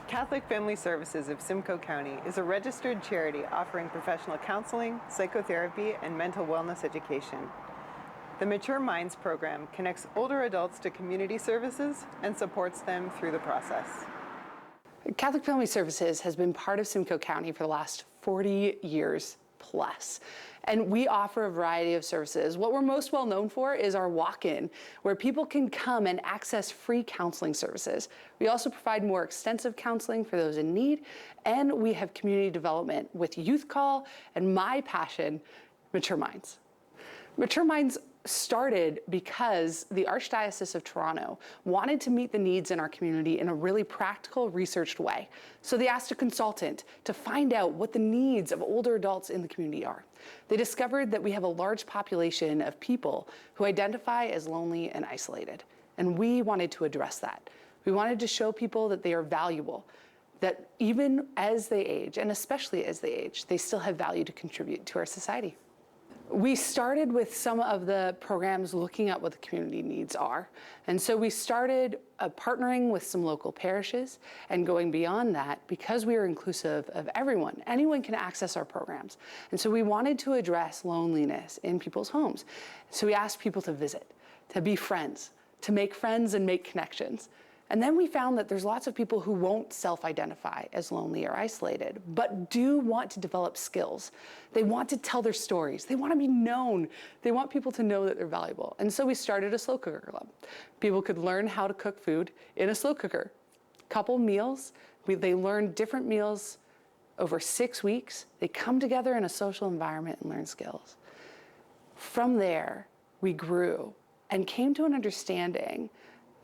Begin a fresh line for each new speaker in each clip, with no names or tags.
Catholic Family Services of Simcoe County is a registered charity offering professional counseling, psychotherapy, and mental wellness education. The Mature Minds program connects older adults to community services and supports them through the process.
Catholic Family Services has been part of Simcoe County for the last 40 years plus. And we offer a variety of services. What we're most well known for is our walk-in, where people can come and access free counseling services. We also provide more extensive counseling for those in need, and we have community development with Youth Call and my passion, Mature Minds. Mature Minds started because the Archdiocese of Toronto wanted to meet the needs in our community in a really practical, researched way. So they asked a consultant to find out what the needs of older adults in the community are. They discovered that we have a large population of people who identify as lonely and isolated, and we wanted to address that. We wanted to show people that they are valuable, that even as they age, and especially as they age, they still have value to contribute to our society. We started with some of the programs looking at what the community needs are. And so we started partnering with some local parishes and going beyond that because we are inclusive of everyone. Anyone can access our programs. And so we wanted to address loneliness in people's homes. So we asked people to visit, to be friends, to make friends and make connections. And then we found that there's lots of people who won't self-identify as lonely or isolated, but do want to develop skills. They want to tell their stories. They want to be known. They want people to know that they're valuable. And so we started a slow cooker club. People could learn how to cook food in a slow cooker. Couple meals. They learn different meals over 6 weeks. They come together in a social environment and learn skills. From there, we grew and came to an understanding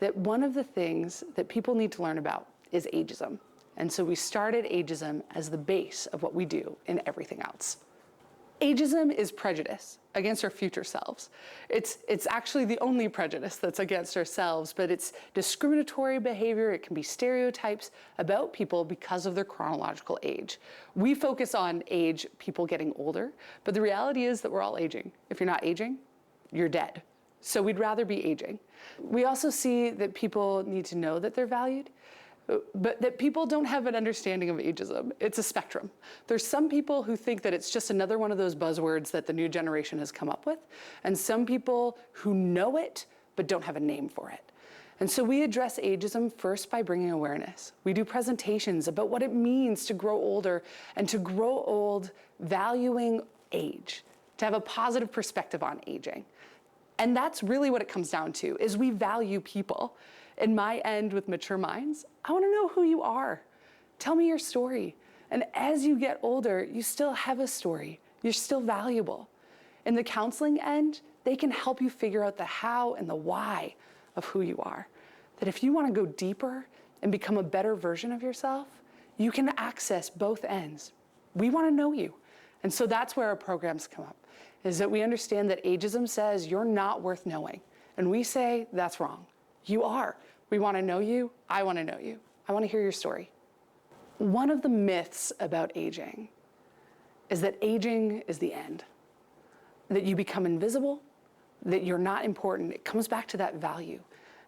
that one of the things that people need to learn about is ageism. And so we started ageism as the base of what we do in everything else. Ageism is prejudice against our future selves. It's actually the only prejudice that's against ourselves, but it's discriminatory behavior. It can be stereotypes about people because of their chronological age. We focus on age, people getting older, but the reality is that we're all aging. If you're not aging, you're dead. So we'd rather be aging. We also see that people need to know that they're valued, but that people don't have an understanding of ageism. It's a spectrum. There's some people who think that it's just another one of those buzzwords that the new generation has come up with, and some people who know it but don't have a name for it. And so we address ageism first by bringing awareness. We do presentations about what it means to grow older and to grow old valuing age, to have a positive perspective on aging. And that's really what it comes down to, is we value people. In my end with Mature Minds, I want to know who you are. Tell me your story. And as you get older, you still have a story. You're still valuable. In the counseling end, they can help you figure out the how and the why of who you are. That if you want to go deeper and become a better version of yourself, you can access both ends. We want to know you. And so that's where our programs come up, is that we understand that ageism says you're not worth knowing. And we say that's wrong. You are. We want to know you. I want to know you. I want to hear your story. One of the myths about aging is that aging is the end, that you become invisible, that you're not important. It comes back to that value,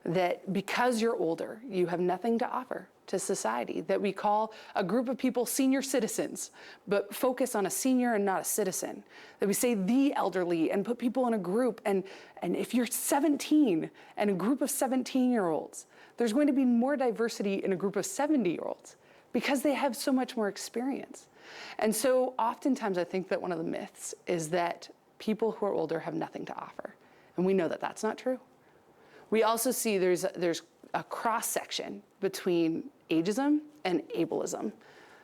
that because you're older, you have nothing to offer to society, that we call a group of people senior citizens, but focus on a senior and not a citizen, that we say the elderly and put people in a group. And if you're 17 and a group of 17-year-olds, there's going to be more diversity in a group of 70-year-olds because they have so much more experience. And so oftentimes I think that one of the myths is that people who are older have nothing to offer. And we know that that's not true. We also see there's a cross-section between ageism and ableism.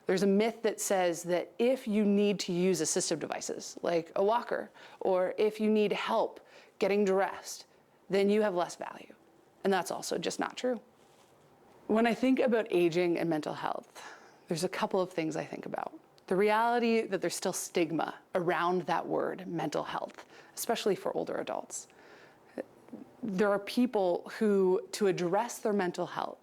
There's a myth that says that if you need to use assistive devices, like a walker, or if you need help getting dressed, then you have less value. And that's also just not true. When I think about aging and mental health, there's a couple of things I think about. The reality that there's still stigma around that word, mental health, especially for older adults. There are people who, to address their mental health,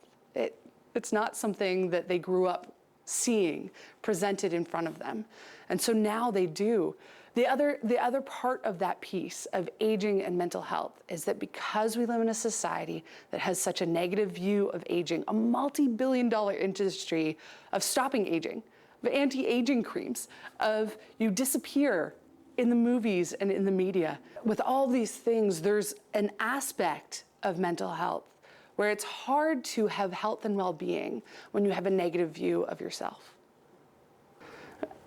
it's not something that they grew up seeing presented in front of them. And so now they do. The other part of that piece of aging and mental health is that because we live in a society that has such a negative view of aging, a multi-billion-dollar industry of stopping aging, of anti-aging creams, of you disappear in the movies and in the media. With all these things, there's an aspect of mental health where it's hard to have health and well-being when you have a negative view of yourself.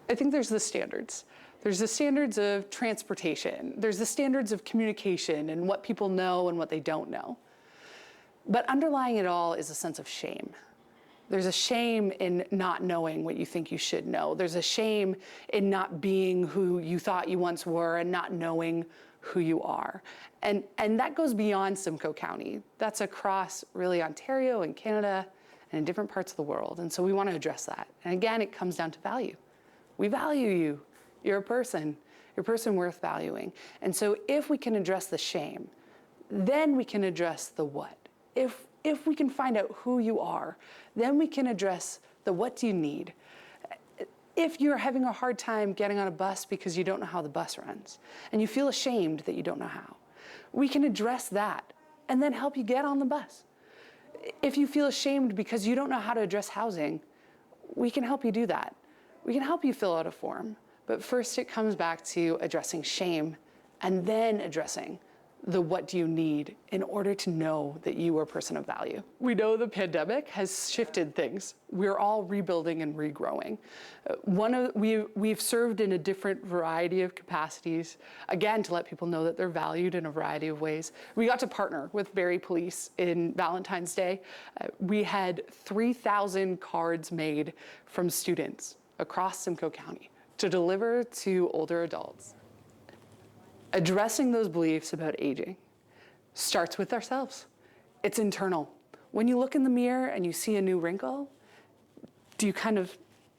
I think there's the standards. There's the standards of transportation. There's the standards of communication and what people know and what they don't know. But underlying it all is a sense of shame. There's a shame in not knowing what you think you should know. There's a shame in not being who you thought you once were and not knowing who you are. And that goes beyond Simcoe County. That's across really Ontario and Canada and in different parts of the world. And so we want to address that. And again, it comes down to value. We value you. You're a person worth valuing. And so if we can address the shame, then we can address the what. If we can find out who you are, then we can address the what do you need. If you're having a hard time getting on a bus because you don't know how the bus runs, and you feel ashamed that you don't know how, we can address that and then help you get on the bus. If you feel ashamed because you don't know how to address housing, we can help you do that. We can help you fill out a form. But first it comes back to addressing shame and then addressing the what do you need in order to know that you are a person of value. We know the pandemic has shifted things. We're all rebuilding and regrowing. We've served in a different variety of capacities, again, to let people know that they're valued in a variety of ways. We got to partner with Barrie Police in Valentine's Day. We had 3,000 cards made from students across Simcoe County to deliver to older adults. Addressing those beliefs about aging starts with ourselves. It's internal. When you look in the mirror and you see a new wrinkle, do you kind of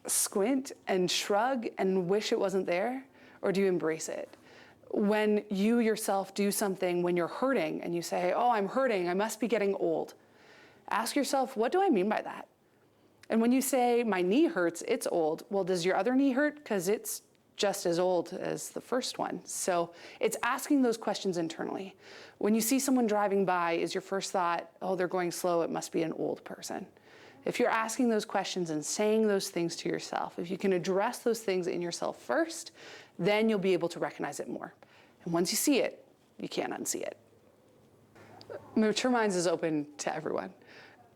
squint and shrug and wish it wasn't there? Or do you embrace it? When you yourself do something when you're hurting and you say, oh, I'm hurting, I must be getting old. Ask yourself, what do I mean by that? And when you say, my knee hurts, it's old, well, does your other knee hurt? Because it's just as old as the first one. So it's asking those questions internally. When you see someone driving by, is your first thought, oh, they're going slow, it must be an old person. If you're asking those questions and saying those things to yourself, if you can address those things in yourself first, then you'll be able to recognize it more. And once you see it, you can't unsee it. Mature Minds is open to everyone.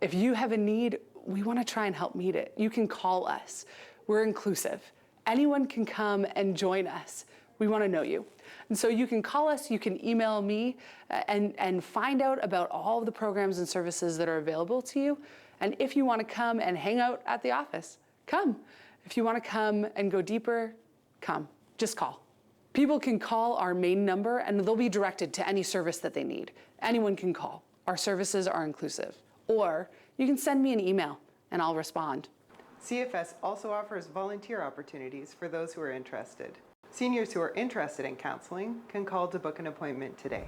If you have a need, we want to try and help meet it. You can call us. We're inclusive. Anyone can come and join us. We want to know you. And so you can call us, you can email me, and find out about all of the programs and services that are available to you. And if you want to come and hang out at the office, come. If you want to come and go deeper, come. Just call. People can call our main number and they'll be directed to any service that they need. Anyone can call. Our services are inclusive. Or you can send me an email and I'll respond.
CFS also offers volunteer opportunities for those who are interested. Seniors who are interested in counseling can call to book an appointment today.